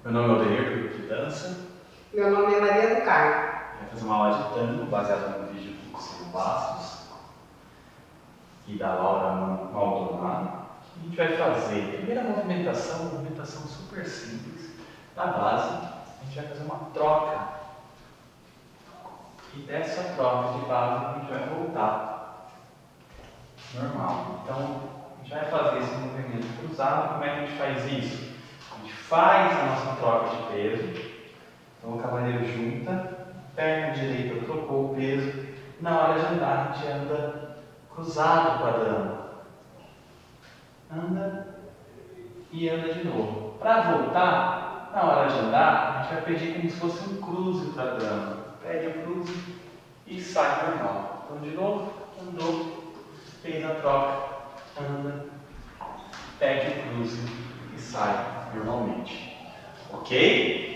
Meu nome é Aldenir, grupo de dança. Meu nome é Maria do Carmo. Vai fazer uma aula de tango baseada no vídeo do Ciro Bastos e da Laura Maldonado. A gente vai fazer a primeira movimentação super simples. Na base, a gente vai fazer uma troca. E dessa troca de base, a gente vai voltar normal. Então, a gente vai fazer esse movimento cruzado. Como é que a gente faz isso? A gente faz a nossa troca de peso. Então, o cavaleiro junta, perna direita trocou o peso. Na hora de andar, a gente anda cruzado com a dama. Anda e anda de novo. Para voltar, na hora de andar, a gente vai pedir como se fosse um cruze para a dama. Pede o cruze e sai normal. Então, de novo, andou, fez a troca, anda, pede o cruze e sai normalmente. Ok?